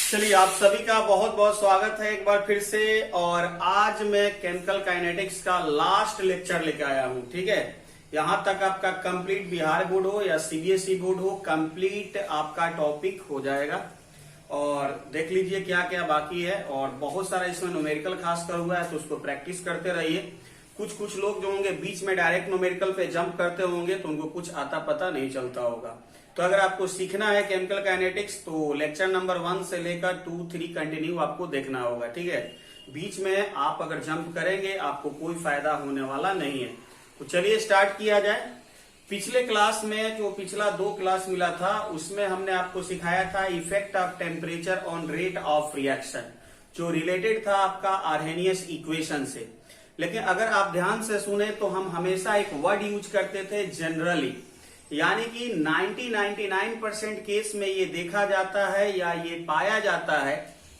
चलिए, आप सभी का बहुत बहुत स्वागत है एक बार फिर से। और आज मैं केमिकल काइनेटिक्स का लास्ट लेक्चर लेके आया हूं। ठीक है, यहां तक आपका कंप्लीट बिहार बोर्ड हो या सीबीएसई बोर्ड हो, कंप्लीट आपका टॉपिक हो जाएगा। और देख लीजिए क्या क्या बाकी है, और बहुत सारा इसमें न्यूमेरिकल खासकर हुआ है, तो उसको प्रैक्टिस करते रहिए। कुछ लोग जो होंगे बीच में डायरेक्ट न्यूमेरिकल पे जंप करते होंगे, तो उनको कुछ आता पता नहीं चलता होगा। तो अगर आपको सीखना है केमिकल काइनेटिक्स, तो लेक्चर नंबर 1 से लेकर 2, 3 कंटिन्यू आपको देखना होगा। ठीक है, बीच में आप अगर जंप करेंगे आपको कोई फायदा होने वाला नहीं है। तो चलिए स्टार्ट किया जाए। पिछले क्लास में जो पिछला 2 क्लास मिला था, उसमें हमने आपको सिखाया था effect of temperature on rate of reaction, जो रिलेटेड था आपका आर्हेनियस इक्वेशन से। लेकिन अगर आप ध्यान से सुने तो हम हमेशा एक वर्ड यूज करते थे, जनरली। यानी कि 99% केस में ये देखा जाता है या ये पाया जाता है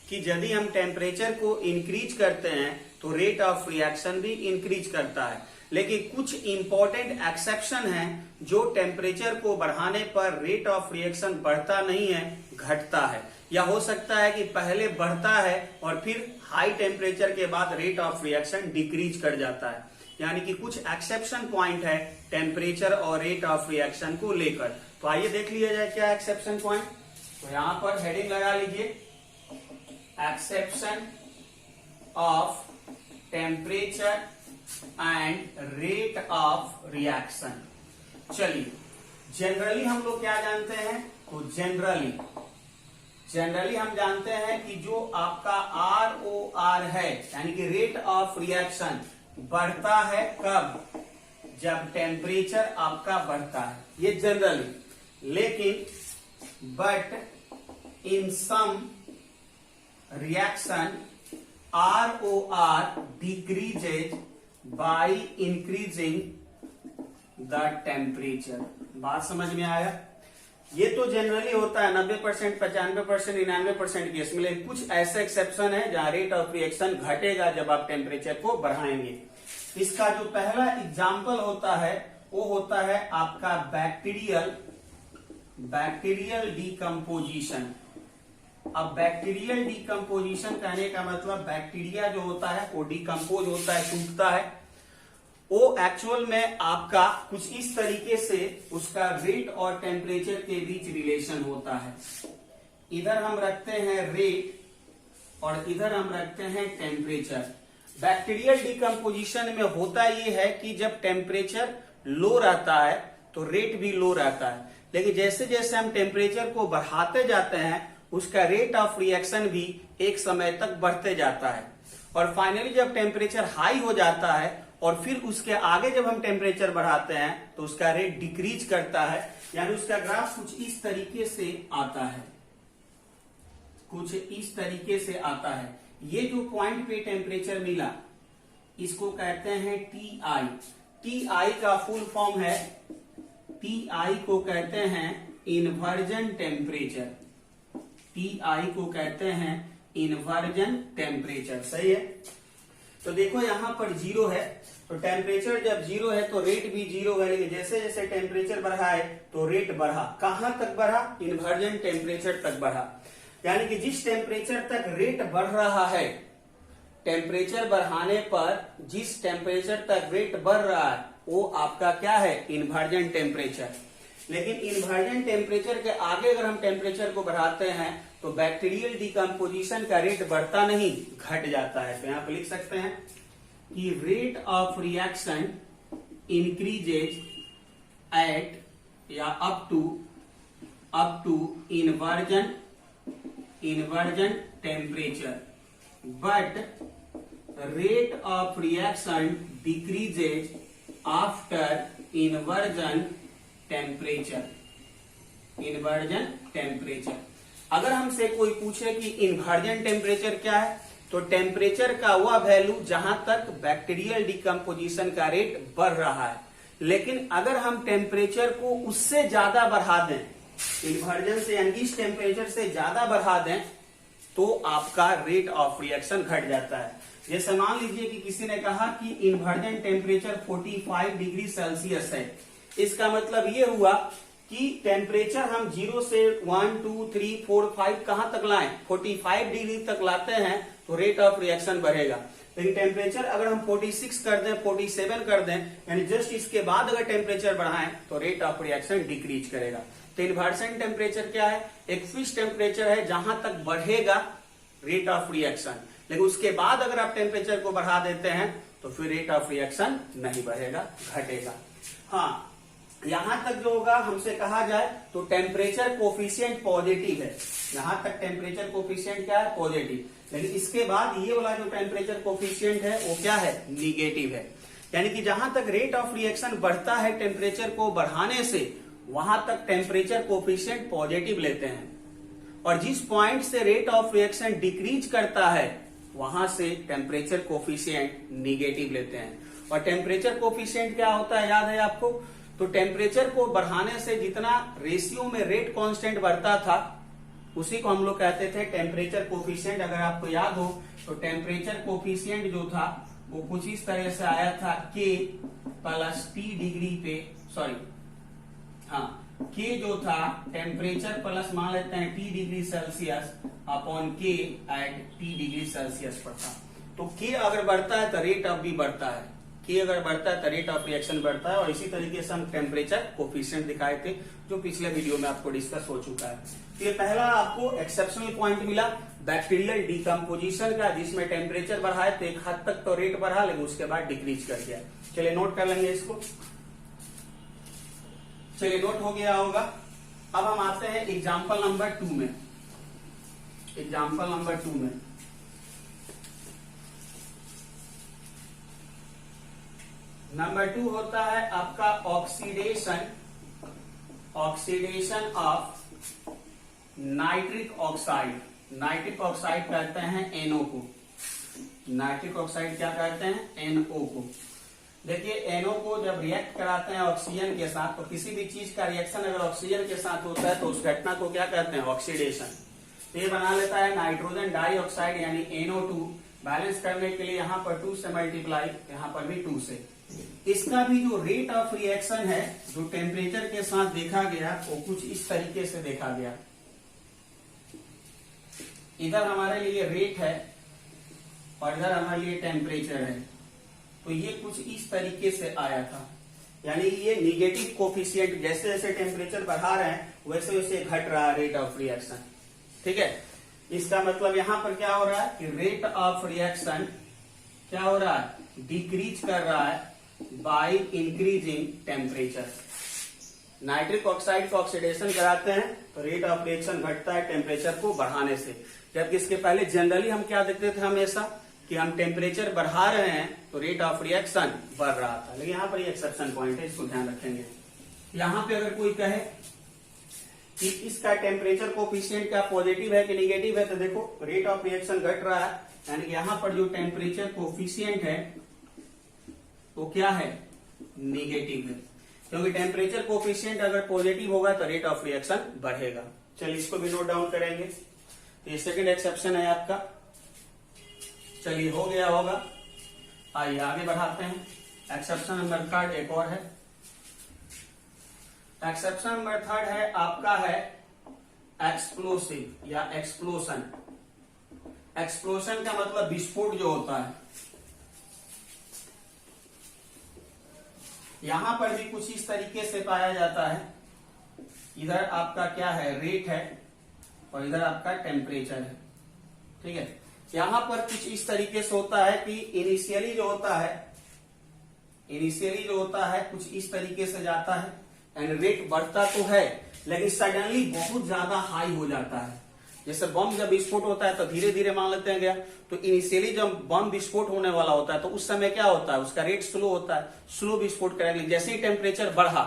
कि यदि हम टेम्परेचर को इंक्रीज करते हैं तो रेट ऑफ रिएक्शन भी इंक्रीज करता है। लेकिन कुछ इंपॉर्टेंट एक्सेप्शन हैं, जो टेम्परेचर को बढ़ाने पर रेट ऑफ रिएक्शन बढ़ता नहीं है, घटता है। या हो सकता है कि पहले बढ़ता है और फिर हाई टेम्परेचर के बाद रेट ऑफ रिएक्शन डिक्रीज कर जाता है। यानी कि कुछ एक्सेप्शन पॉइंट है टेम्परेचर और रेट ऑफ रिएक्शन को लेकर। तो आइए देख लिया जाए क्या एक्सेप्शन पॉइंट। तो यहां पर हेडिंग लगा लीजिए, exception of temperature and rate of reaction. चलिए, जनरली हम लोग क्या जानते हैं? तो जनरली हम जानते हैं कि जो आपका ROR है, यानी कि रेट ऑफ रिएक्शन, बढ़ता है कब? जब टेम्परेचर आपका बढ़ता है, ये जनरली। लेकिन but in some reaction ROR decreases by increasing the temperature. बात समझ में आया? ये तो जनरली होता है 90%, 95%, 99% केस में। लेकिन कुछ ऐसे एक्सेप्शन है जहां रेट ऑफ रिएक्शन घटेगा जब आप टेम्परेचर को बढ़ाएंगे। इसका जो पहला एग्जाम्पल होता है वो होता है आपका बैक्टीरियल डिकम्पोजिशन। अब बैक्टीरियल डिकम्पोजिशन कहने का मतलब बैक्टीरिया जो होता है वो डिकम्पोज होता है, टूटता है। वो एक्चुअल में आपका कुछ इस तरीके से उसका रेट और टेम्परेचर के बीच रिलेशन होता है। इधर हम रखते हैं रेट और इधर हम रखते हैं टेम्परेचर। बैक्टीरियल डिकम्पोजिशन में होता ये है कि जब टेम्परेचर लो रहता है तो रेट भी लो रहता है। लेकिन जैसे जैसे हम टेम्परेचर को बढ़ाते जाते हैं, उसका रेट ऑफ रिएक्शन भी एक समय तक बढ़ते जाता है। और फाइनली जब टेम्परेचर हाई हो जाता है और फिर उसके आगे जब हम टेम्परेचर बढ़ाते हैं तो उसका रेट डिक्रीज करता है। यानी उसका ग्राफ कुछ इस तरीके से आता है, कुछ इस तरीके से आता है। ये जो पॉइंट पे टेम्परेचर मिला, इसको कहते हैं TI। TI का फुल फॉर्म है, TI को कहते हैं इन्वर्जन टेम्परेचर। TI को कहते हैं इन्वर्जन टेम्परेचर। सही है? तो देखो यहां पर 0 है, तो टेम्परेचर जब 0 है तो रेट भी 0 है। लेकिन जैसे जैसे टेम्परेचर बढ़ा है तो रेट बढ़ा। कहां तक बढ़ा? इन्वर्जन टेम्परेचर तक बढ़ा। यानी कि जिस टेम्परेचर तक रेट बढ़ रहा है, टेम्परेचर बढ़ाने पर जिस टेम्परेचर तक रेट बढ़ रहा है वो आपका क्या है? Inversion temperature. लेकिन इन्वर्जन टेम्परेचर के आगे अगर हम टेम्परेचर को बढ़ाते हैं तो बैक्टीरियल डिकम्पोजिशन का रेट बढ़ता नहीं, घट जाता है। तो यहां पर लिख सकते हैं कि rate of reaction increases at या up to inversion temperature, but rate of reaction decreases after inversion temperature. अगर हमसे कोई पूछे कि इन्वर्जन टेम्परेचर क्या है, तो टेम्परेचर का वह वैल्यू जहां तक बैक्टीरियल डिकम्पोजिशन का रेट बढ़ रहा है। लेकिन अगर हम टेम्परेचर को उससे ज्यादा बढ़ा दें, इन्वर्जन से यानी इस टेम्परेचर से ज्यादा बढ़ा दें, तो आपका रेट ऑफ रिएक्शन घट जाता है। जैसे मान लीजिए कि किसी ने कहा कि इन्वर्जन टेम्परेचर 45 डिग्री सेल्सियस है। इसका मतलब ये हुआ कि टेम्परेचर हम 0 से 1, 2, 3, 4, 5 कहां तक लाएं, 45 डिग्री तक लाते हैं तो रेट ऑफ रिएक्शन बढ़ेगा। लेकिन टेम्परेचर अगर हम 46 कर दें, 47 कर दें, यानी जस्ट इसके बाद अगर टेम्परेचर बढ़ाएं तो रेट ऑफ रिएक्शन डिक्रीज करेगा। तो इन्वर्सेंट टेम्परेचर क्या है, एक फिक्स टेम्परेचर है जहां तक बढ़ेगा रेट ऑफ रिएक्शन, लेकिन उसके बाद अगर आप टेम्परेचर को बढ़ा देते हैं तो फिर रेट ऑफ रिएक्शन नहीं बढ़ेगा, घटेगा। हाँ, यहां तक जो होगा हमसे कहा जाए तो टेम्परेचर कोफिशिएंट पॉजिटिव है, यहां तक टेम्परेचर कोफिशिएंट क्या है, पॉजिटिव। लेकिन इसके बाद ये वाला जो टेम्परेचर कोफिशिएंट है वो क्या है, निगेटिव है। यानी कि जहां तक रेट ऑफ रिएक्शन बढ़ता है टेम्परेचर को बढ़ाने से, वहां तक टेम्परेचर कोफिशिएंट पॉजिटिव लेते हैं, और जिस पॉइंट से रेट ऑफ रिएक्शन डिक्रीज करता है वहां से टेम्परेचर कोफिशिएंट निगेटिव लेते हैं। और टेम्परेचर कोफिशिएंट क्या होता है, याद है आपको? तो टेम्परेचर को बढ़ाने से जितना रेशियो में रेट कांस्टेंट बढ़ता था उसी को हम लोग कहते थे टेम्परेचर कोफिशिएंट। अगर आपको याद हो तो टेम्परेचर कोफिशिएंट जो था वो कुछ इस तरह से आया था, K प्लस T डिग्री पे, सॉरी हाँ, K जो था टेम्परेचर प्लस मान लेते हैं T degree Celsius upon K at T degree Celsius पर था। तो K अगर बढ़ता है तो रेट ऑफ भी बढ़ता है, K अगर बढ़ता है तो रेट ऑफ रिएक्शन बढ़ता है। और इसी तरीके से हम टेम्परेचर कोफिशिएंट दिखाए थे जो पिछले वीडियो में आपको डिस्कस हो चुका है। तो ये पहला आपको एक्सेप्शनल पॉइंट मिला बैक्टीरियल डिकम्पोजिशन का, जिसमें टेम्परेचर बढ़ा है तो एक हद तक तो रेट बढ़ा, लेकिन उसके बाद डिक्रीज कर दिया। चलिए नोट कर लेंगे इसको। चलिए नोट हो गया होगा। अब हम आते हैं एग्जाम्पल नंबर 2 में। एग्जाम्पल नंबर 2 में नंबर 2 होता है आपका oxidation of nitric oxide. Nitric oxide कहते हैं NO को। नाइट्रिक ऑक्साइड क्या कहते हैं, NO को। देखिए NO को जब रिएक्ट कराते हैं ऑक्सीजन के साथ, तो किसी भी चीज का रिएक्शन अगर ऑक्सीजन के साथ होता है तो उस घटना को क्या कहते हैं, ऑक्सीडेशन। तो ये बना लेता है नाइट्रोजन डाइऑक्साइड यानी NO2। बैलेंस करने के लिए यहाँ पर 2 से मल्टीप्लाई, यहाँ पर भी 2 से। इसका भी जो रेट ऑफ रिएक्शन है जो टेम्परेचर के साथ देखा गया वो कुछ इस तरीके से देखा गया। इधर हमारे लिए रेट है और इधर हमारे लिए टेम्परेचर है, तो ये कुछ इस तरीके से आया था। यानी ये निगेटिव कोफिशिएंट, जैसे जैसे टेम्परेचर बढ़ा रहे हैं वैसे वैसे घट रहा है रेट ऑफ रिएक्शन। ठीक है, इसका मतलब यहां पर क्या हो रहा है कि रेट ऑफ रिएक्शन क्या हो रहा है, डिक्रीज कर रहा है by increasing temperature. Nitric oxide को ऑक्सीडेशन कराते हैं तो रेट ऑफ रिएक्शन घटता है टेम्परेचर को बढ़ाने से। जबकि इसके पहले जनरली हम क्या देखते थे हमेशा कि हम टेम्परेचर बढ़ा रहे हैं तो रेट ऑफ रिएक्शन बढ़ रहा था। लेकिन यहाँ पर ये एक्सेप्शन पॉइंट है, इसको ध्यान रखेंगे। यहाँ पे अगर कोई कहे कि इसका टेम्परेचर कोफिशिएंट क्या पॉजिटिव है कि निगेटिव है, तो देखो रेट ऑफ रिएक्शन घट रहा है, यानी कि यहाँ पर जो टेम्परेचर कोफिशिएंट है वो क्या है, निगेटिव है। क्योंकि टेम्परेचर कोफिशिएंट अगर पॉजिटिव होगा तो रेट ऑफ रिएक्शन बढ़ेगा। चलिए इसको भी नोट डाउन करेंगे। तो ये सेकंड एक्सेप्शन है आपका। चलिए हो गया होगा, आइए आगे बढ़ाते हैं। एक्सेप्शन नंबर 3 एक और है। एक्सेप्शन नंबर 3 है आपका है एक्सप्लोसिव या एक्सप्लोशन। एक्सप्लोशन का मतलब विस्फोट जो होता है। यहां पर भी कुछ इस तरीके से पाया जाता है। इधर आपका क्या है, रेट है और इधर आपका टेम्परेचर है। ठीक है, यहां पर कुछ इस तरीके से होता है कि इनिशियली जो होता है कुछ इस तरीके से जाता है एंड रेट बढ़ता तो है लेकिन सडनली बहुत ज्यादा हाई हो जाता है। जैसे बम जब विस्फोट होता है तो धीरे धीरे मान लेते हैं गया, तो इनिशियली जब बम विस्फोट होने वाला होता है तो उस समय क्या होता है, उसका रेट स्लो होता है, स्लो विस्फोट करेंगे। जैसे ही टेम्परेचर बढ़ा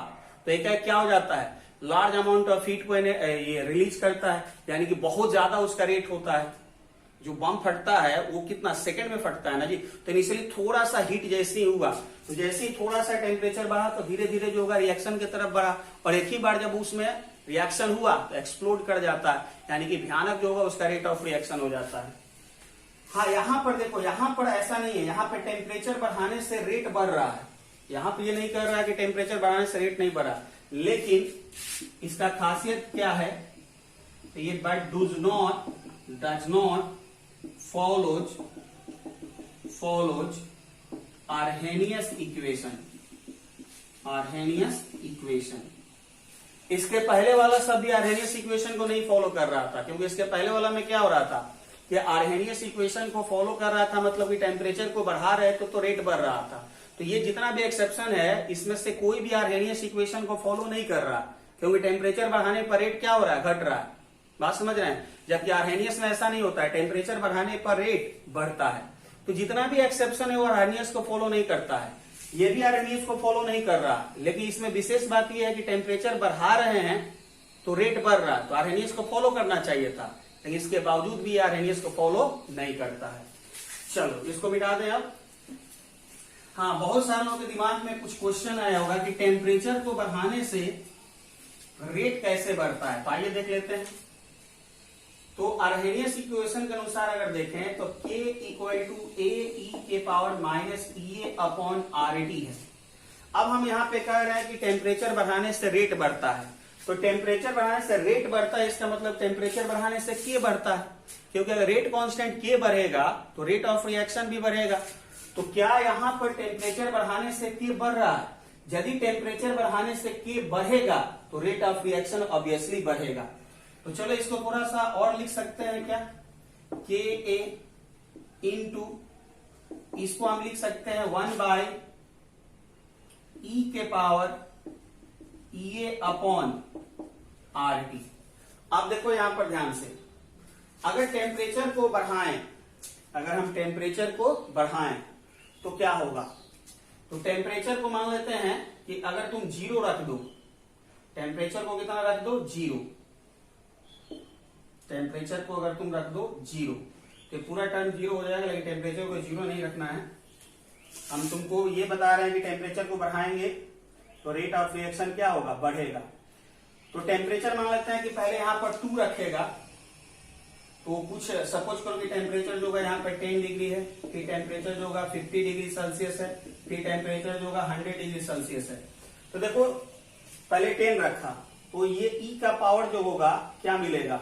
तो एक क्या हो जाता है, लार्ज अमाउंट ऑफ हीट को ये रिलीज करता है, यानी कि बहुत ज्यादा उसका रेट होता है। जो बम फटता है वो कितना सेकंड में फटता है ना जी। तो इनिशियली थोड़ा सा हीट जैसे ही हुआ तो जैसे ही थोड़ा सा टेम्परेचर बढ़ा तो धीरे धीरे जो होगा रिएक्शन की तरफ बढ़ा, और एक ही बार जब उसमें रिएक्शन हुआ तो एक्सप्लोड कर जाता है, यानी कि भयानक जो होगा उसका रेट ऑफ रिएक्शन हो जाता है। हाँ, यहाँ पर देखो, यहाँ पर ऐसा नहीं है, यहाँ पर टेम्परेचर बढ़ाने से रेट बढ़ रहा है। यहाँ पे ये नहीं कर रहा है कि टेम्परेचर बढ़ाने से रेट नहीं बढ़ा, लेकिन इसका खासियत क्या है, तो ये but does not follows Arrhenius equation. इसके पहले वाला शब्द आर्हेनियस इक्वेशन को नहीं फॉलो कर रहा था, क्योंकि इसके पहले वाला में क्या हो रहा था कि आर्हेनियस इक्वेशन को फॉलो कर रहा था, मतलब कि टेम्परेचर को बढ़ा रहे तो रेट बढ़ रहा था। तो ये जितना भी एक्सेप्शन है इसमें से कोई भी आर्हेनियस इक्वेशन को फॉलो नहीं कर रहा, क्योंकि टेम्परेचर बढ़ाने पर रेट क्या हो रहा है, घट रहा है। बात समझ रहे हैं? जबकि आर्हेनियस में ऐसा नहीं होता है, टेम्परेचर बढ़ाने पर रेट बढ़ता है। तो जितना भी एक्सेप्शन है वो आर्हेनियस को फॉलो नहीं करता है, ये भी आर्हेनियस को फॉलो नहीं कर रहा। लेकिन इसमें विशेष बात यह है कि टेम्परेचर बढ़ा रहे हैं तो रेट बढ़ रहा है, तो आर्हेनियस को फॉलो करना चाहिए था, लेकिन इसके बावजूद भी आर्हेनियस को फॉलो नहीं करता है। चलो इसको मिटा दें अब। हाँ, बहुत सारे लोगों के दिमाग में कुछ क्वेश्चन आया होगा कि टेम्परेचर को बढ़ाने से रेट कैसे बढ़ता है, तो आइए देख लेते हैं। तो आर्हेनियस इक्वेशन के अनुसार अगर देखें तो K इक्वल टू AE के power minus EA upon RT है। अब हम यहाँ पे कह रहे हैं कि टेम्परेचर बढ़ाने से रेट बढ़ता है, तो टेम्परेचर बढ़ाने से रेट बढ़ता है, इसका मतलब टेम्परेचर बढ़ाने से K बढ़ता है, क्योंकि अगर रेट कांस्टेंट K बढ़ेगा तो रेट ऑफ रिएक्शन भी बढ़ेगा। तो क्या यहाँ पर टेम्परेचर बढ़ाने से K बढ़ रहा है? यदि टेम्परेचर बढ़ाने से K बढ़ेगा तो रेट ऑफ रिएक्शन ऑब्वियसली बढ़ेगा। तो चलो इसको थोड़ा सा और लिख सकते हैं क्या, KA इंटू, इसको हम लिख सकते हैं 1 बाई E के पावर EA अपॉन RT। अब देखो यहां पर ध्यान से, अगर टेम्परेचर को बढ़ाएं, अगर हम टेम्परेचर को बढ़ाएं तो क्या होगा? तो टेम्परेचर को मान लेते हैं कि अगर तुम 0 रख दो, टेम्परेचर को कितना रख दो, 0, टेम्परेचर को अगर तुम रख दो 0 तो पूरा टर्म 0 हो जाएगा, लेकिन टेम्परेचर को 0 नहीं रखना है। हम तुमको ये बता रहे हैं कि टेम्परेचर को बढ़ाएंगे तो रेट ऑफ रिएक्शन क्या होगा, बढ़ेगा। तो टेम्परेचर मान लेते हैं कि पहले यहां पर 2 रखेगा, तो कुछ सपोज करो कि टेम्परेचर जो होगा यहाँ पर 10 डिग्री है, फिर टेम्परेचर जो होगा 50 डिग्री सेल्सियस है, फिर टेम्परेचर जो होगा 100 डिग्री सेल्सियस है। तो देखो पहले 10 रखा, तो ये E का पावर जो होगा क्या मिलेगा,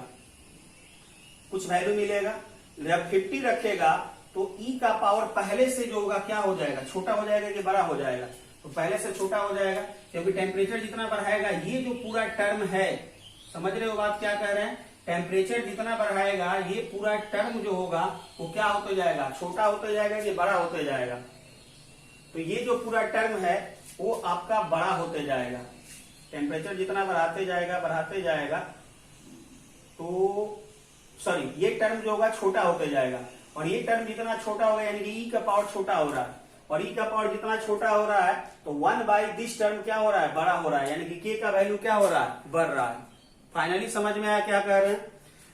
कुछ वैल्यू मिलेगा। जब 50 रखेगा तो E का पावर पहले से जो होगा क्या हो जाएगा, छोटा हो जाएगा कि बड़ा हो जाएगा, तो पहले से छोटा हो जाएगा, क्योंकि टेम्परेचर जितना बढ़ाएगा, ये जो पूरा टर्म है, समझ रहे हो बात क्या कह रहे हैं, टेम्परेचर जितना बढ़ाएगा ये पूरा टर्म जो होगा वो क्या होते जाएगा, छोटा होते जाएगा कि बड़ा होते जाएगा। तो ये जो पूरा टर्म है वो आपका बड़ा होते जाएगा, टेम्परेचर जितना बढ़ाते जाएगा तो सॉरी, ये टर्म जो होगा छोटा होते जाएगा, और ये टर्म जितना छोटा होगा यानी कि E का पावर छोटा हो रहा है, और E का पावर जितना छोटा हो रहा है तो 1 बाई दिस टर्म क्या हो रहा है, बड़ा हो रहा है, यानी कि K का वैल्यू क्या हो रहा है, बढ़ रहा है। फाइनली समझ में आया क्या कह रहे हैं?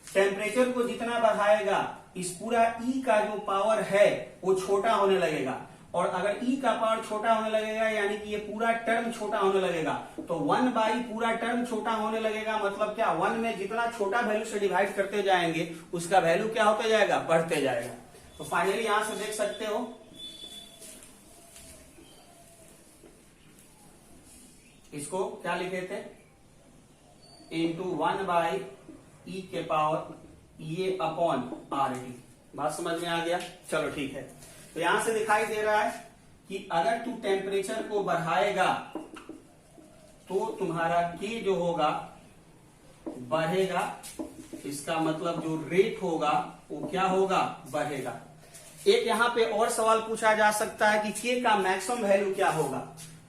टेम्परेचर को जितना बढ़ाएगा इस पूरा E का जो पावर है वो छोटा होने लगेगा, और अगर E का पावर छोटा होने लगेगा यानी कि ये पूरा टर्म छोटा होने लगेगा, तो 1 बाई पूरा टर्म छोटा होने लगेगा, मतलब क्या, 1 में जितना छोटा वैल्यू से डिवाइड करते जाएंगे उसका वैल्यू क्या होते जाएगा, बढ़ते जाएगा। तो फाइनली यहां से देख सकते हो, इसको क्या लिखे थे, इंटू 1 बाई E के पावर EA अपॉन RT। बात समझ में आ गया? चलो ठीक है। तो यहां से दिखाई दे रहा है कि अगर तू टेम्परेचर को बढ़ाएगा तो तुम्हारा K जो होगा बढ़ेगा, इसका मतलब जो रेट होगा वो क्या होगा, बढ़ेगा। एक यहां पे और सवाल पूछा जा सकता है कि K का मैक्सिमम वैल्यू क्या होगा,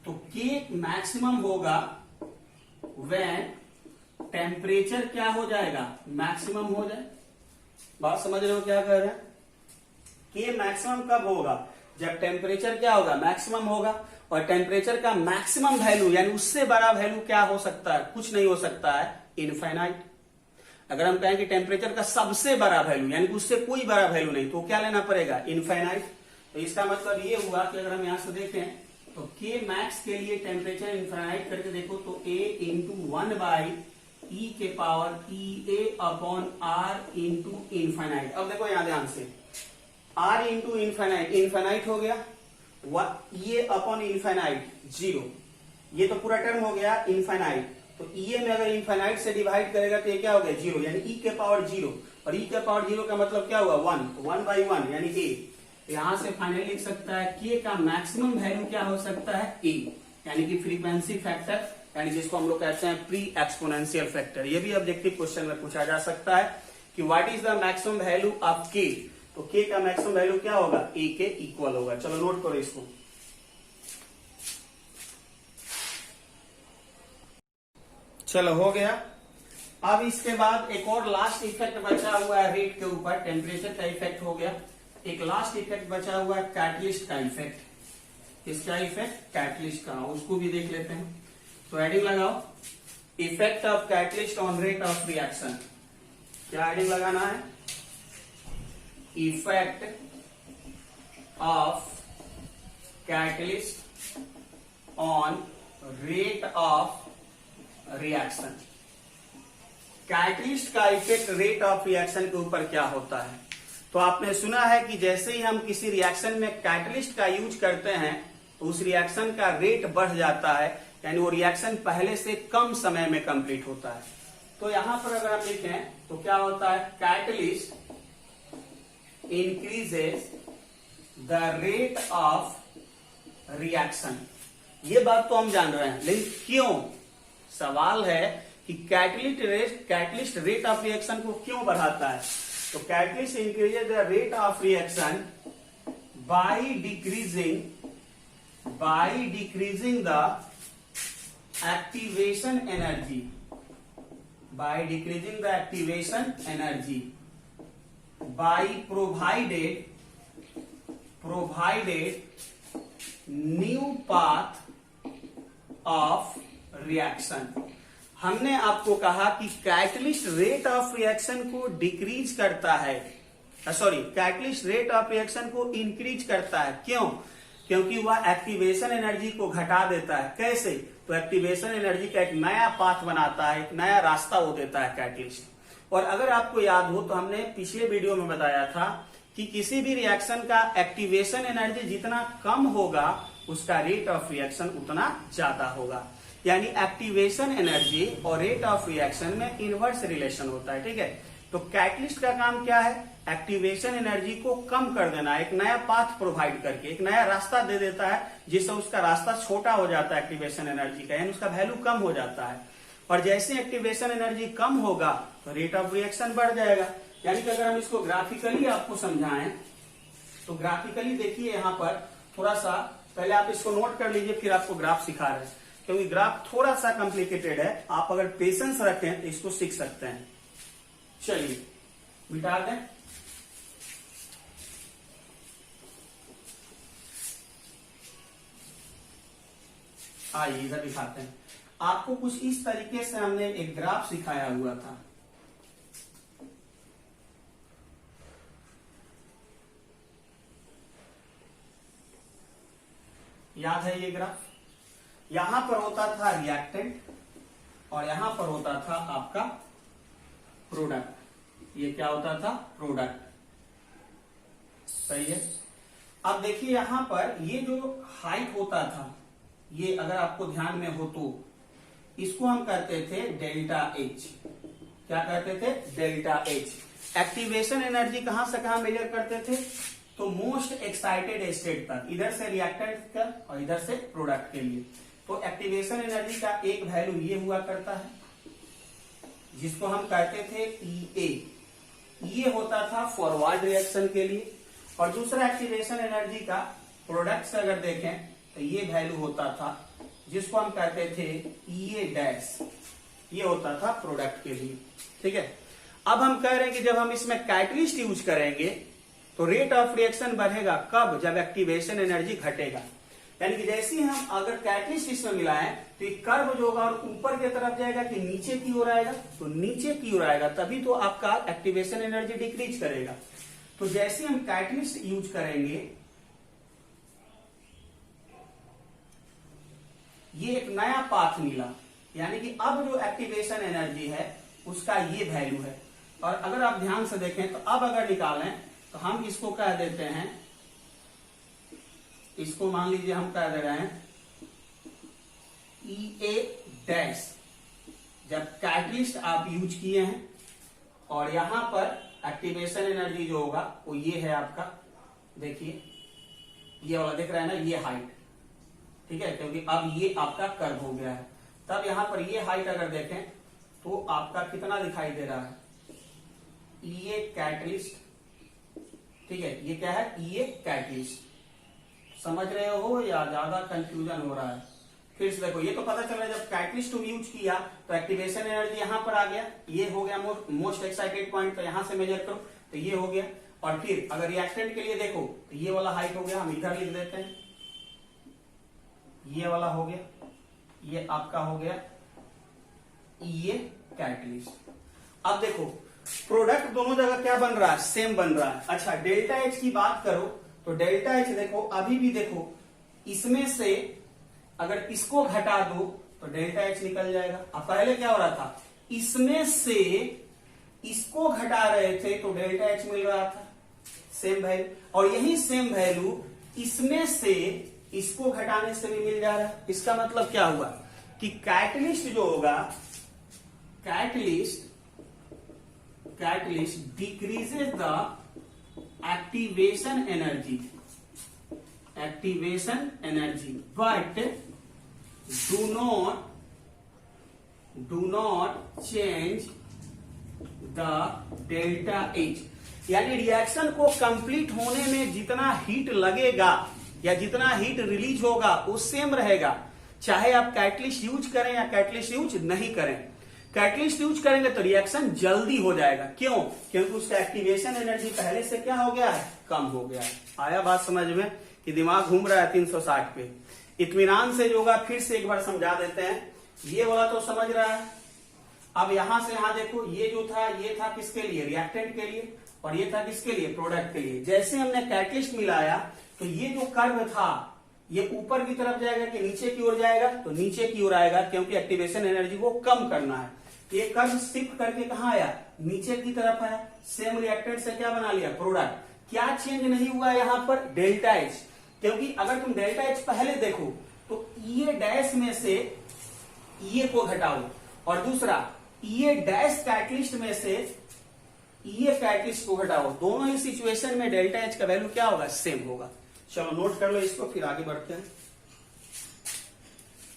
तो K मैक्सिमम होगा व्हेन टेम्परेचर क्या हो जाएगा, मैक्सिमम हो जाए। बात समझ रहे हो क्या कह रहे हैं? K मैक्सिमम कब होगा, जब टेम्परेचर क्या होगा, मैक्सिमम होगा, और टेम्परेचर का मैक्सिमम वैल्यू यानी उससे बड़ा वैल्यू क्या हो सकता है, कुछ नहीं हो सकता है, इनफाइनाइट। अगर हम कहें कि टेम्परेचर का सबसे बड़ा वैल्यू यानी कि उससे कोई बड़ा वैल्यू नहीं, तो क्या लेना पड़ेगा, इनफाइनाइट। तो इसका मतलब ये हुआ कि अगर हम यहां से देखें तो K मैक्स के लिए टेम्परेचर इनफाइनाइट करके देखो तो A इंटू 1 बाई E के power EA upon R into infinite. अब देखो यहां ध्यान से, R इंटू इनफाइनाइट, इनफाइनाइट हो गया, ये अपॉन इनफाइनाइट 0, ये तो पूरा टर्म हो गया इनफाइनाइट, तो ई में अगर इनफाइनाइट से डिवाइड करेगा तो ये क्या हो गया 0, यानी ई के पावर 0, और ई के पावर 0 का मतलब क्या हुआ 1, 1/1 यानी ए। यहां से फाइनली लिख सकता है के का मैक्सिमम वैल्यू क्या हो सकता है ए, यानी कि फ्रीक्वेंसी फैक्टर, यानी जिसको हम लोग कहते हैं प्री एक्सपोनेंशियल फैक्टर। ये भी ऑब्जेक्टिव क्वेश्चन में पूछा जा सकता है कि what is the maximum value of के, तो के का मैक्सिमम वैल्यू क्या होगा ए के इक्वल होगा। चलो नोट करो इसको। चलो हो गया। अब इसके बाद एक और लास्ट इफेक्ट बचा हुआ है रेट के ऊपर, टेम्परेचर का इफेक्ट हो गया। एक लास्ट इफेक्ट बचा हुआ है कैटलिस्ट का इफेक्ट। किसका इफेक्ट? कैटलिस्ट का, उसको भी देख लेते हैं। तो हेडिंग लगाओ, effect of catalyst on rate of reaction. क्या हेडिंग लगाना है? Effect of catalyst on rate of reaction. Catalyst का इफेक्ट रेट ऑफ रिएक्शन के ऊपर क्या होता है? तो आपने सुना है कि जैसे ही हम किसी रिएक्शन में कैटलिस्ट का यूज करते हैं तो उस रिएक्शन का रेट बढ़ जाता है, यानी वो रिएक्शन पहले से कम समय में कंप्लीट होता है। तो यहां पर अगर हम लिखें तो क्या होता है? Catalyst increases the rate of reaction. ये बात तो हम जान रहे हैं, लेकिन क्यों? सवाल है कि कैटलिस्ट रेट ऑफ रिएक्शन को क्यों बढ़ाता है? तो catalyst increases the rate of reaction by decreasing the activation energy, by decreasing the activation energy, by provided new path of reaction। हमने आपको कहा कि कैटलिस्ट रेट ऑफ रिएक्शन को डिक्रीज करता है, कैटलिस्ट रेट ऑफ रिएक्शन को increase करता है। क्यों? क्योंकि वह एक्टिवेशन एनर्जी को घटा देता है। कैसे? तो एक्टिवेशन एनर्जी का एक नया पाथ बनाता है, एक नया रास्ता वो देता है कैटलिस्ट। और अगर आपको याद हो तो हमने पिछले वीडियो में बताया था कि किसी भी रिएक्शन का एक्टिवेशन एनर्जी जितना कम होगा उसका रेट ऑफ रिएक्शन उतना ज्यादा होगा। यानी एक्टिवेशन एनर्जी और रेट ऑफ रिएक्शन में इनवर्स रिलेशन होता है। ठीक है, तो कैटलिस्ट का काम क्या है? एक्टिवेशन एनर्जी को कम कर देना, एक नया पाथ प्रोवाइड करके एक नया रास्ता दे देता है, जिससे उसका रास्ता छोटा हो जाता है एक्टिवेशन एनर्जी का, यानी उसका वैल्यू कम हो जाता है। और जैसे एक्टिवेशन एनर्जी कम होगा तो रेट ऑफ रिएक्शन बढ़ जाएगा। यानी कि अगर हम इसको ग्राफिकली आपको समझाएं तो ग्राफिकली देखिए, यहां पर थोड़ा सा पहले आप इसको नोट कर लीजिए, फिर आपको ग्राफ सिखा रहे हैं, क्योंकि ग्राफ थोड़ा सा कॉम्प्लिकेटेड है। आप अगर पेशेंस रखें तो इसको सीख सकते हैं। चलिए मिटा दें। आइए इधर दिखाते हैं आपको। कुछ इस तरीके से हमने एक ग्राफ सिखाया हुआ था। याद है ये ग्राफ? यहां पर होता था रिएक्टेंट और यहां पर होता था आपका प्रोडक्ट। ये क्या होता था? प्रोडक्ट। सही है। अब देखिए यहां पर ये जो हाइट होता था, ये अगर आपको ध्यान में हो तो इसको हम कहते थे डेल्टा एच। क्या कहते थे? Delta H. एक्टिवेशन एनर्जी कहां से कहां मेजर करते थे? तो मोस्ट एक्साइटेड स्टेट तक, इधर से रिएक्टेंट का और इधर से प्रोडक्ट के लिए। तो एक्टिवेशन एनर्जी का एक वैल्यू ये हुआ करता है जिसको हम कहते थे EA। ये होता था फॉरवर्ड रिएक्शन के लिए। और दूसरा एक्टिवेशन एनर्जी का प्रोडक्ट से अगर देखें तो ये वैल्यू होता था जिसको हम कहते थे EA डैश। ये होता था प्रोडक्ट के लिए। ठीक है, अब हम कह रहे हैं कि जब हम इसमें कैटलिस्ट यूज करेंगे तो रेट ऑफ रिएक्शन बढ़ेगा। कब? जब एक्टिवेशन एनर्जी घटेगा। यानी कि जैसे ही हम अगर कैटलिस्ट इसमें मिलाएं तो ये कर्व जो होगा और ऊपर की तरफ जाएगा कि नीचे की ओर आएगा? तो नीचे की ओर आएगा, तभी तो आपका एक्टिवेशन एनर्जी डिक्रीज करेगा। तो जैसे हम कैटलिस्ट यूज करेंगे, ये एक नया पाथ मिला, यानी कि अब जो एक्टिवेशन एनर्जी है उसका ये वैल्यू है। और अगर आप ध्यान से देखें तो अब अगर निकालें तो हम इसको कह देते हैं, इसको मान लीजिए हम कह दे रहे हैं E A डैश जब कैटलिस्ट आप यूज किए हैं, और यहां पर एक्टिवेशन एनर्जी जो होगा वो ये है आपका, देखिए ये वाला दिख रहा है ना, ये हाइट, ठीक है, क्योंकि अब ये आपका कर्व हो गया है। तब यहां पर ये हाइट अगर देखें तो आपका कितना दिखाई दे रहा है, ये कैटलिस्ट, ठीक है, ये क्या है, ये कैटलिस्ट। समझ रहे हो या ज्यादा कंफ्यूजन हो रहा है? फिर से देखो, ये तो पता चल रहा है जब कैटलिस्ट यूज किया तो एक्टिवेशन एनर्जी यहां पर आ गया, ये हो गया मोस्ट एक्साइटेड पॉइंट, तो यहां से मेजर करो तो ये हो गया। और फिर अगर रिएक्टेंट के लिए देखो तो ये वाला हाइट हो गया, हम इधर लिख देते हैं, ये वाला हो गया, ये आपका हो गया ये कैटलिस्ट। अब देखो प्रोडक्ट दोनों जगह क्या बन रहा है, सेम बन रहा है। अच्छा डेल्टा एच की बात करो तो डेल्टा एच देखो, अभी भी देखो इसमें से अगर इसको घटा दो तो डेल्टा एच निकल जाएगा। अब पहले क्या हो रहा था, इसमें से इसको घटा रहे थे तो डेल्टा एच मिल रहा था, सेम वैल्यू, और यही सेम वैल्यू इसमें से इसको घटाने से भी मिल जा रहा है। इसका मतलब क्या हुआ कि कैटलिस्ट जो होगा, catalyst decreases the activation energy, but do not change the delta H। यानी रिएक्शन को कंप्लीट होने में जितना हीट लगेगा या जितना हीट रिलीज होगा वो सेम रहेगा, चाहे आप कैटलिस्ट यूज करें या कैटलिस्ट यूज नहीं करें। कैटलिस्ट यूज करेंगे तो रिएक्शन जल्दी हो जाएगा, क्यों? क्योंकि उसका एक्टिवेशन एनर्जी पहले से क्या हो गया है, कम हो गया है। आया बात समझ में कि दिमाग घूम रहा है 360 पे? इत्मीनान से जो होगा फिर से एक बार समझा देते हैं। ये वाला तो समझ रहा है। अब यहां से यहां देखो, ये जो था ये था किसके लिए, रिएक्टेंट के लिए, और ये था किसके लिए, प्रोडक्ट के लिए। जैसे हमने कैटलिस्ट मिलाया तो ये जो कर्व था ये ऊपर की तरफ जाएगा कि नीचे की ओर जाएगा, तो नीचे की ओर आएगा, क्योंकि एक्टिवेशन एनर्जी को कम करना है। ये कर्व शिफ्ट करके कहां आया, नीचे की तरफ आया। सेम रिएक्टेंट से क्या बना लिया, प्रोडक्ट। क्या चेंज नहीं हुआ यहां पर, डेल्टा एच, क्योंकि अगर तुम डेल्टा एच पहले देखो तो ये डैश में से ये को घटाओ, और दूसरा ये डैश कैटलिस्ट में से ये कैटलिस्ट को घटाओ, दोनों ही सिचुएशन में डेल्टा एच का वैल्यू क्या होगा, सेम होगा। चलो नोट कर लो इसको, फिर आगे बढ़ते हैं।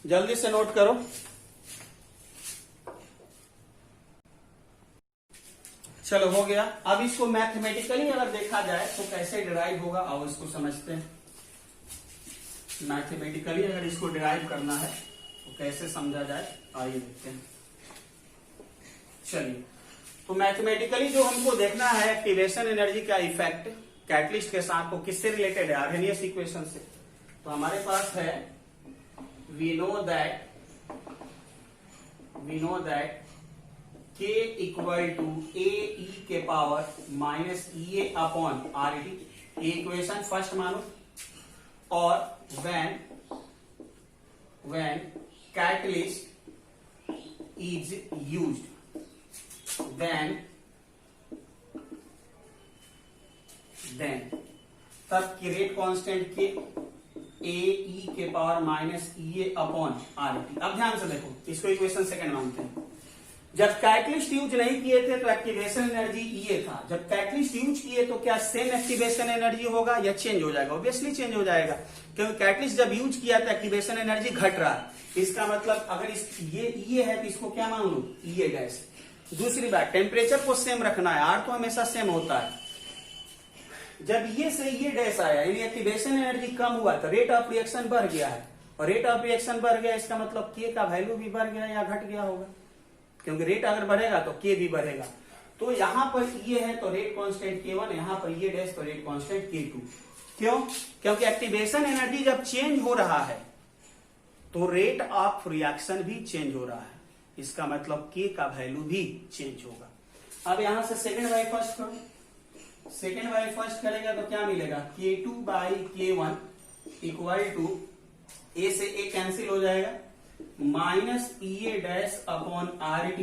जल्दी से नोट करो। चलो हो गया। अब इसको मैथमेटिकली अगर देखा जाए तो कैसे डिराइव होगा, आओ इसको समझते हैं। मैथमेटिकली अगर इसको डिराइव करना है तो कैसे समझा जाए, आइए देखते हैं। चलिए, तो मैथमेटिकली जो हमको देखना है एक्टिवेशन एनर्जी का इफेक्ट कैटलिस्ट के साथ, तो किससे रिलेटेड है, आर्हेनियस इक्वेशन से। तो हमारे पास है we know that K equal to AE के power minus EA upon RT, ये इक्वेशन फर्स्ट मानो। और when catalyst is used, then तब की रेट कांस्टेंट के AE के power minus EA upon RT। अब ध्यान से देखो, इसको इक्वेशन सेकंड मानते हैं। जब कैटलिस्ट यूज नहीं किए थे तो एक्टिवेशन एनर्जी ये था, जब कैटलिस्ट यूज किए तो क्या सेम एक्टिवेशन एनर्जी होगा या चेंज हो जाएगा? ऑब्वियसली चेंज हो जाएगा, क्योंकि कैटलिस्ट जब यूज किया तो एक्टिवेशन एनर्जी घट रहा है। इसका मतलब अगर ये है तो इसको क्या मान लो, ये डैश। दूसरी बात, टेम्परेचर को सेम रखना है, आर तो हमेशा सेम होता है। जब ये से ये डैश आया यानी एक्टिवेशन एनर्जी कम हुआ तो रेट ऑफ रिएक्शन बढ़ गया है, और रेट ऑफ रिएक्शन बढ़ गया, इसका मतलब के का वैल्यू भी बढ़ गया या घट गया होगा, क्योंकि रेट अगर बढ़ेगा तो के भी बढ़ेगा। तो यहां पर ये है तो रेट कांस्टेंट K1, यहां पर ये डैश तो रेट कांस्टेंट K2। क्यों? क्योंकि एक्टिवेशन एनर्जी जब चेंज हो रहा है तो रेट ऑफ रिएक्शन भी चेंज हो रहा है, इसका मतलब K का वैल्यू भी चेंज होगा। अब यहां से सेकेंड बाई फर्स्ट करो, सेकेंड बाई फर्स्ट करेगा तो क्या मिलेगा, K2 by K1 equal to A से A कैंसिल हो जाएगा, minus EA dash upon RT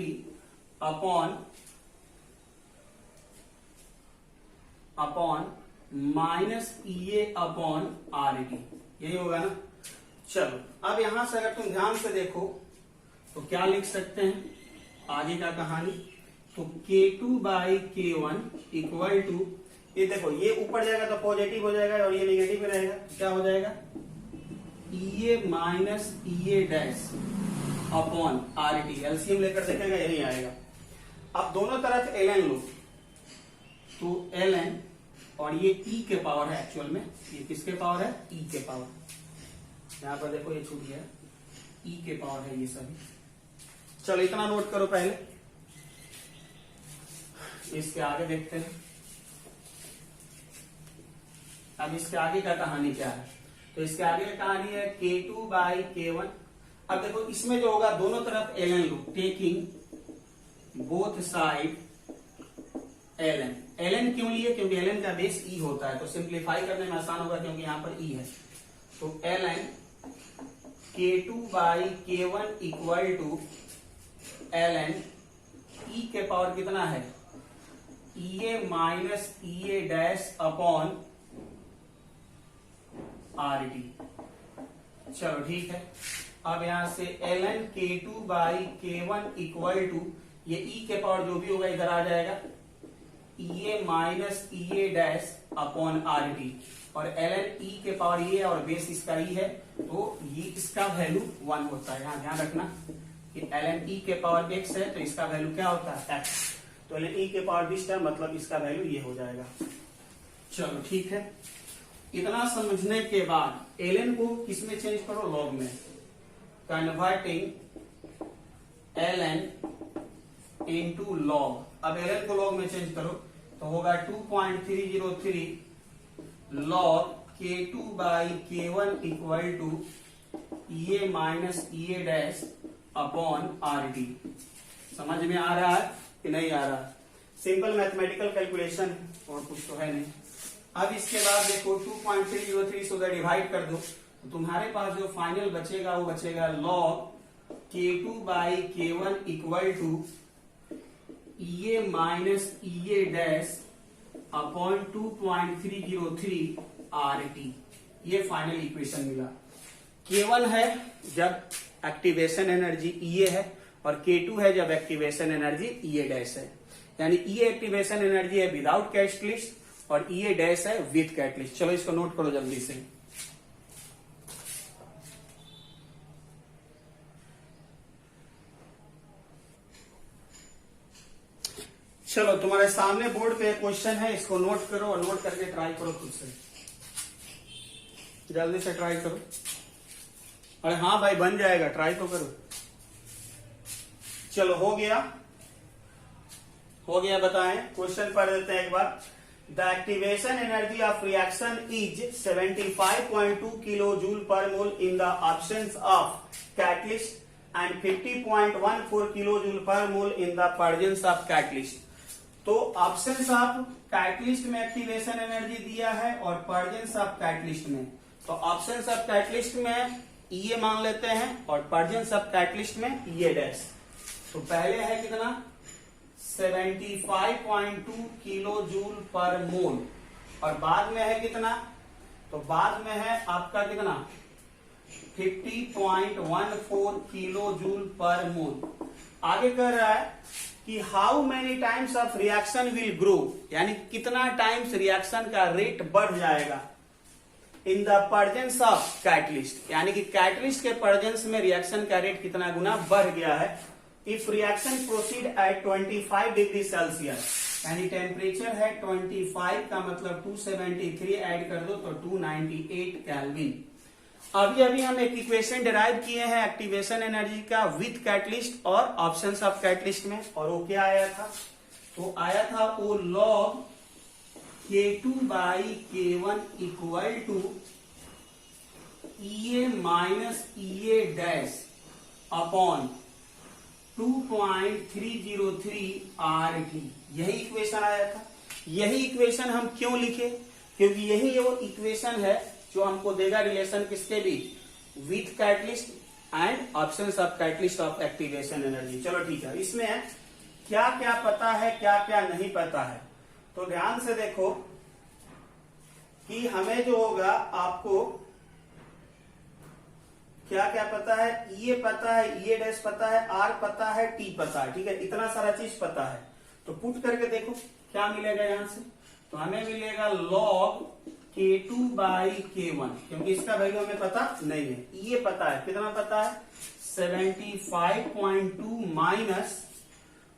upon minus EA upon RT, यही होगा ना। चलो अब यहां से अगर तुम ध्यान से देखो तो क्या लिख सकते हैं आगे का कहानी। तो K2/K1 इक्वल टू, ये देखो ये ऊपर जाएगा तो पॉजिटिव हो जाएगा और ये नेगेटिव में रहेगा, क्या हो जाएगा EA minus EA dash upon RT। LCM लेकर देखेगा यही आएगा। अब दोनों तरफ ln लो, तो ln और ये e के पावर है, एक्चुअल में ये किसके पावर है e के पावर। यहां पर देखो ये छूट गया, e के पावर है ये सभी। चलो इतना नोट करो पहले, इसके आगे देखते हैं। अब इसके आगे का कहानी क्या है, तो इसके आगे का कहानी है K2/K1। अब देखो इसमें जो होगा दोनों तरफ ln लो, taking both side ln। ln क्यों लिए, क्योंकि ln का बेस e होता है, तो सिंप्लीफाई करने में आसान होगा क्योंकि यहां पर e है। तो ln K2/K1 equal to ln e के पावर कितना है EA minus EA dash upon RT। चलो ठीक है। अब यहां से ln K2/K1 इक्वल टू, ये e के पावर जो भी होगा इधर आ जाएगा, EA minus EA dash upon RT। और ln e के पावर ये है और बेस इसका e है, तो ये इसका वैल्यू 1 होता है। यहां ध्यान रखना कि ln e के पावर x है तो इसका वैल्यू क्या होता है x। तो ln e के पावर दिस टर्म मतलब इसका वैल्यू ये हो जाएगा। चलो ठीक है। इतना समझने के बाद ln को किसमें चेंज करो, लॉग में। Converting ln into log. अब ln को लॉग में चेंज करो तो होगा 2.303 log K2/K1 equal to EA minus EA dash upon RT। समझ में आ रहा है कि नहीं आ रहा? सिंपल मैथमेटिकल कैलकुलेशन, और कुछ तो है नहीं। अब इसके बाद देखो 2.303 से उधर डिवाइड कर दो, तो तुम्हारे पास जो फाइनल बचेगा वो बचेगा log K2/K1 equal to EA minus EA dash upon 2.303 RT। ये फाइनल इक्वेशन मिला। K1 है जब एक्टिवेशन एनर्जी EA है, और K2 है जब एक्टिवेशन एनर्जी EA डैश है। यानी EA एक्टिवेशन एनर्जी है विदाउट कैटलिस्ट और EA डैश है विद कैटलिस्ट। चलो इसको नोट करो जल्दी से। चलो तुम्हारे सामने बोर्ड पे क्वेश्चन है, इसको नोट करो और नोट करके ट्राई करो खुद से, जल्दी से ट्राई करो। अरे हाँ भाई बन जाएगा, ट्राई तो करो। चलो हो गया, बताएं। क्वेश्चन पढ़ देते हैं एक बार। The activation energy of reaction is 75.2 kilo joule per mole in the absence of catalyst and 50.14 kilo joule per mole in the presence of catalyst. तो ऑब्सेंस ऑफ कैटलिस्ट में एक्टिवेशन एनर्जी दिया है और प्रेजेंस ऑफ कैटलिस्ट में। तो absence of catalyst में EA मान लेते हैं और प्रेजेंस ऑफ कैटलिस्ट में EA डैश। तो पहले है कितना 75.2 किलो जूल पर मोल, और बाद में है कितना, तो बाद में है आपका कितना 50.14 किलो जूल पर मोल। आगे कर रहा है कि how many times of reaction will grow, यानी कितना टाइम्स रिएक्शन का रेट बढ़ जाएगा इन द प्रेजेंस ऑफ कैटलिस्ट, यानी कि कैटलिस्ट के प्रेजेंस में रिएक्शन का रेट कितना गुना बढ़ गया है। If reaction proceed at 25 degree Celsius, यानी टेम्परेचर है 25 का मतलब 273 ऐड कर दो तो 298 केल्विन। अभी हम एक इक्वेशन डिराइव किए हैं एक्टिवेशन एनर्जी का विद कैटलिस्ट और ऑप्शंस ऑफ कैटलिस्ट में, और वो क्या आया था, तो आया था वो log K2/K1 equal to EA minus EA dash upon 2.303 RT। यही इक्वेशन आया था। यही इक्वेशन हम क्यों लिखे, क्योंकि यही वो इक्वेशन है जो हमको देगा रिलेशन किसके बीच, with catalyst and options of catalyst of activation energy. चलो ठीक है, इसमें क्या क्या पता है क्या क्या नहीं पता है, तो ध्यान से देखो कि हमें जो होगा आपको क्या क्या पता है, ये पता है, ये डैश पता है, आर पता है, टी पता है, ठीक है, इतना सारा चीज पता है। तो पुट करके देखो क्या मिलेगा यहां से, तो हमें मिलेगा log K2 बाई K1, क्योंकि इसका वैल्यू हमें पता नहीं है, ये पता है, कितना पता है 75.2 माइनस,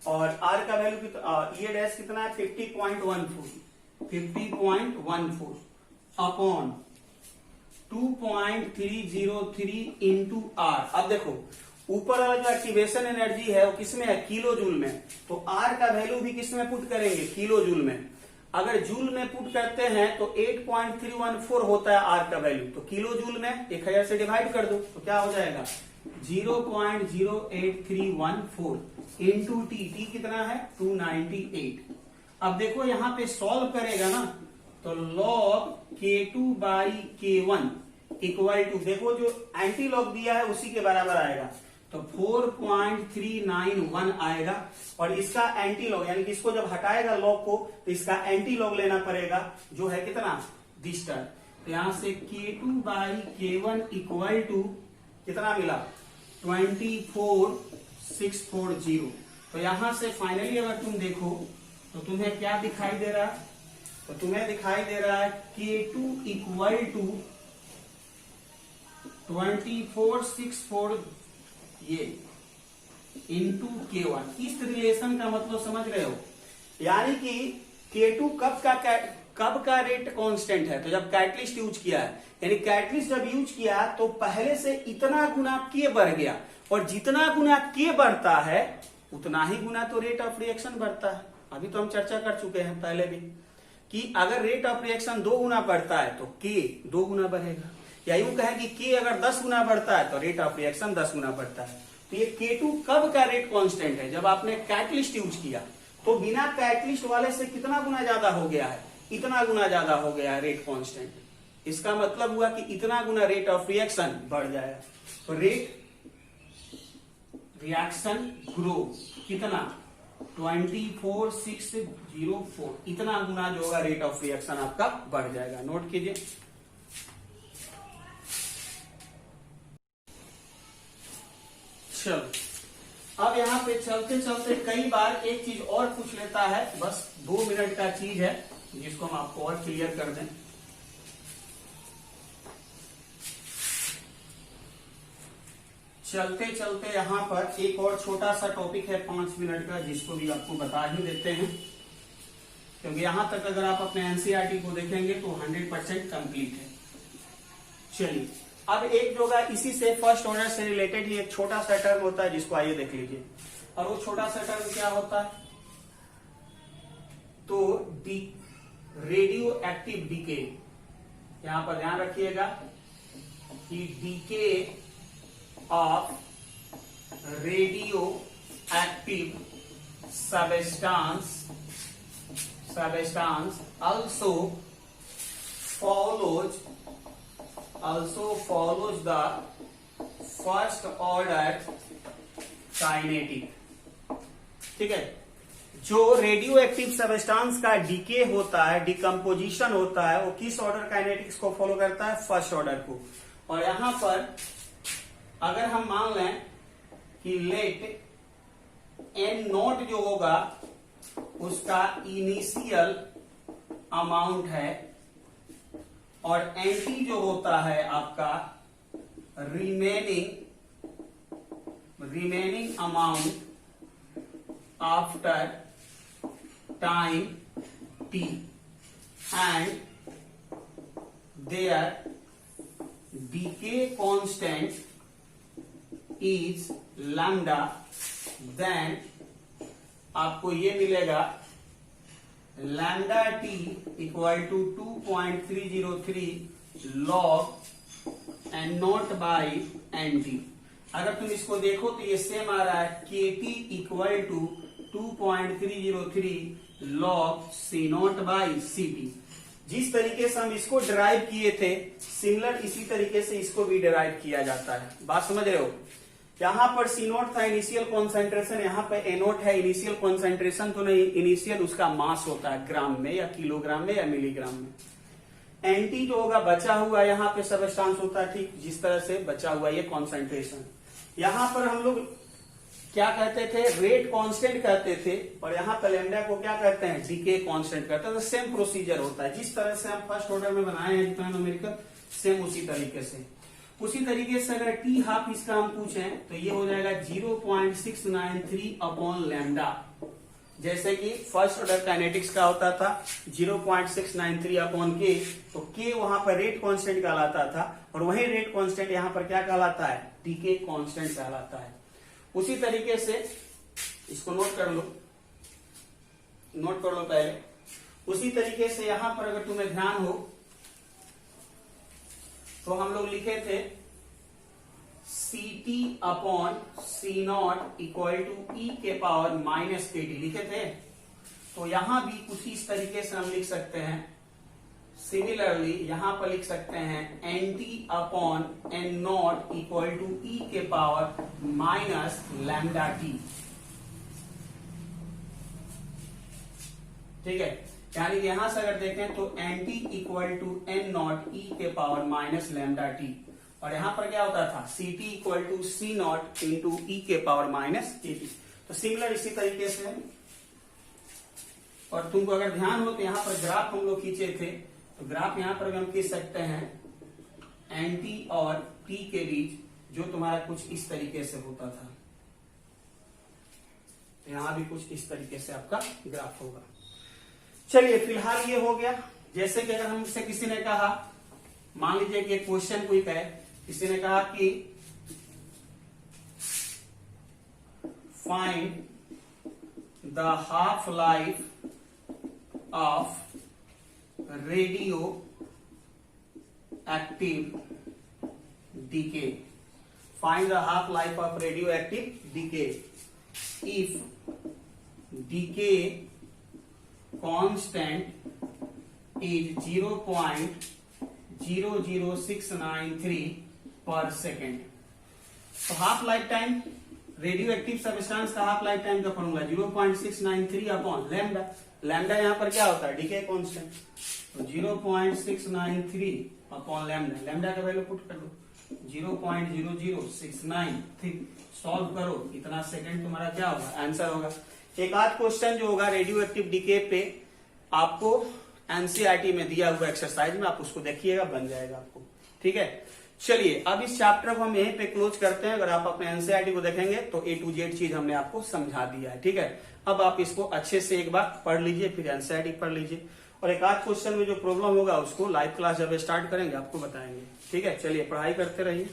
और आर का वैल्यू ये डैश कितना है 50.14 अपॉन 2.303 इंटू आर। अब देखो ऊपर वाला जो एक्टिवेशन एनर्जी है वो किसमें है, किलो जूल में, तो आर का वैल्यू भी किसमें पुट करेंगे, किलो जूल में। अगर जूल में पुट करते हैं तो 8.314 होता है आर का वैल्यू, तो किलो जूल में 1000 से डिवाइड कर दो तो क्या हो जाएगा 0.08314 इंटू टी कितना है 298। अब देखो यहां पे सॉल्व करेगा ना, तो log K2 by K1 equal to, देखो जो एंटी लॉग दिया है उसी के बराबर आएगा, तो 4.391 आएगा, और इसका एंटी लॉग यानी कि इसको जब हटाएगा लॉग को तो इसका एंटी लॉग लेना पड़ेगा जो है कितना दिस टर्म। तो यहां से K2 by K1 equal to कितना मिला 24640। तो यहां से फाइनली अगर तुम देखो तो तुम्हें क्या दिखाई दे रहा है, तो तुम्हें दिखाई दे रहा है K2 इक्वल टू 2464 ये इंटू K1। इस रिलेशन का मतलब समझ रहे हो, यानी कि K2 कब का रेट कांस्टेंट है, तो जब कैटलिस्ट यूज किया है, यानी कैटलिस्ट जब यूज किया तो पहले से इतना गुना K बढ़ गया, और जितना गुना K बढ़ता है उतना ही गुना तो रेट ऑफ रिएक्शन बढ़ता है। अभी तो हम चर्चा कर चुके हैं पहले भी कि अगर रेट ऑफ रिएक्शन 2 गुना बढ़ता है तो K 2 गुना बढ़ेगा, या यूं कहें कि K अगर 10 गुना बढ़ता है तो रेट ऑफ रिएक्शन 10 गुना बढ़ता है। तो ये K2 कब का रेट कांस्टेंट है, जब आपने कैटलिस्ट यूज किया, तो बिना कैटलिस्ट वाले से कितना गुना ज्यादा हो गया है, इतना गुना ज्यादा हो गया है रेट कांस्टेंट। इसका मतलब हुआ कि इतना गुना रेट ऑफ रिएक्शन बढ़ जाएगा। तो रेट रिएक्शन ग्रो कितना 24604, इतना गुना जो होगा रेट ऑफ रिएक्शन आपका बढ़ जाएगा। नोट कीजिए। चलो अब यहां पे चलते चलते कई बार एक चीज और पूछ लेता है, बस 2 मिनट का चीज है जिसको हम आपको और क्लियर कर दें। चलते चलते यहां पर एक और छोटा सा टॉपिक है 5 मिनट का, जिसको भी आपको बता ही देते हैं, क्योंकि यहां तक अगर आप अपने एनसीईआरटी को देखेंगे तो 100% कंप्लीट है। चलिए अब एक जो है इसी से फर्स्ट ऑर्डर से रिलेटेड ही एक छोटा सा टर्म होता है, जिसको आइए देख लीजिए। और वो छोटा सा टर्म क्या होता है, तो रेडियो एक्टिव डीके। यहां पर ध्यान रखिएगा कि DK of radio active substance also follows the first order kinetic। ठीक है, जो रेडियो एक्टिव सबस्टांस का डीके होता है, डिकम्पोजिशन होता है, वो किस ऑर्डर काइनेटिक्स को फॉलो करता है, फर्स्ट ऑर्डर को। और यहां पर अगर हम मान लें कि लेट एन नोट जो होगा उसका इनिशियल अमाउंट है, और एंटी जो होता है आपका remaining amount after time T, and there decay constant is lambda, then आपको ये मिलेगा lambda T equal to 2.303 log N naught by N T. अगर तुम इसको देखो तो ये सेम आ रहा है K T equal to 2.303 log C naught by C T. जिस तरीके से हम इसको डिराइव किए थे, सिमिलर इसी तरीके से इसको भी डिराइव किया जाता है। बात समझ रहे हो, यहां पर सी नोट था इनिशियल कॉन्सेंट्रेशन, यहां पर ए नोट है इनिशियल कॉन्सेंट्रेशन तो नहीं, इनिशियल उसका मास होता है ग्राम में या किलोग्राम में या मिलीग्राम में। एंटी जो होगा बचा हुआ यहाँ पे सबस्टांस होता है, ठीक जिस तरह से बचा हुआ ये कॉन्सेंट्रेशन। यहाँ पर हम लोग क्या कहते थे, रेट कांस्टेंट कहते थे, और यहाँ पे लैम्डा को क्या कहते हैं, डीके कांस्टेंट कहते हैं। तो सेम प्रोसीजर होता है, जिस तरह से हम फर्स्ट ऑर्डर में बनाए हैं जितना न्यूमेरिकल, सेम उसी तरीके से। उसी तरीके से अगर टी हाफ इसका हम पूछें तो ये हो जाएगा 0.693 अपॉन लैम्डा। जैसे कि फर्स्ट ऑर्डर काइनेटिक्स का होता था 0.693 अपॉन के, तो के वहां पर रेट कांस्टेंट कहलाता था, और वही रेट कांस्टेंट यहाँ पर क्या कहलाता है, डीके कांस्टेंट कहलाता है। उसी तरीके से इसको नोट कर लो पहले। उसी तरीके से यहां पर अगर तुम्हें ध्यान हो तो हम लोग लिखे थे Ct upon C not equal to e के पावर माइनस के डी लिखे थे। तो यहां भी कुछ इस तरीके से हम लिख सकते हैं। सिमिलरली यहां पर लिख सकते हैं N T upon N not equal to e के पावर माइनस लैम्डा टी। ठीक है, यानी कि यहां से अगर देखें तो N T equal to N not e के पावर माइनस लैम्डा टी, और यहां पर क्या होता था C T equal to C not into e के पावर माइनस के टी। तो सिमिलर इसी तरीके से, और तुमको अगर ध्यान हो तो यहां पर ग्राफ हम लोग खींचे थे, तो ग्राफ यहां पर हम खींच सकते हैं एन टी और टी के बीच, जो तुम्हारा कुछ इस तरीके से होता था। तो यहां भी कुछ इस तरीके से आपका ग्राफ होगा। चलिए फिलहाल ये हो गया। जैसे कि अगर हमसे किसी ने कहा, मान लीजिए कि एक क्वेश्चन कोई है, किसी ने कहा कि find the half life of radioactive decay, find the half life of radioactive decay if decay constant is 0.00693 per second. तो half life time radioactive substance का हाफ लाइफ टाइम का formula 0.693 upon lambda. Lambda यहां पर क्या होता है, decay constant, तो 0.693 upon lambda. Lambda का वैल्यू पुट कर दो 0.00693, सॉल्व करो, इतना सेकंड तुम्हारा क्या होगा, आंसर होगा। एक आध क्वेश्चन जो होगा रेडियो एक्टिव डीके पे आपको एनसीईआरटी में दिया हुआ एक्सरसाइज में, आप उसको देखिएगा, बन जाएगा आपको। ठीक है, चलिए अब इस चैप्टर को हम यहीं पे क्लोज करते हैं। अगर आप अपने एनसीईआरटी को देखेंगे तो A to Z चीज हमने आपको समझा दिया है। ठीक है, अब आप इसको अच्छे से एक बार पढ़ लीजिए, फिर एनसीईआरटी पढ़ लीजिए, और एक आध क्वेश्चन में जो प्रॉब्लम होगा उसको लाइव क्लास जब स्टार्ट करेंगे आपको बताएंगे। ठीक है, चलिए पढ़ाई करते रहिए।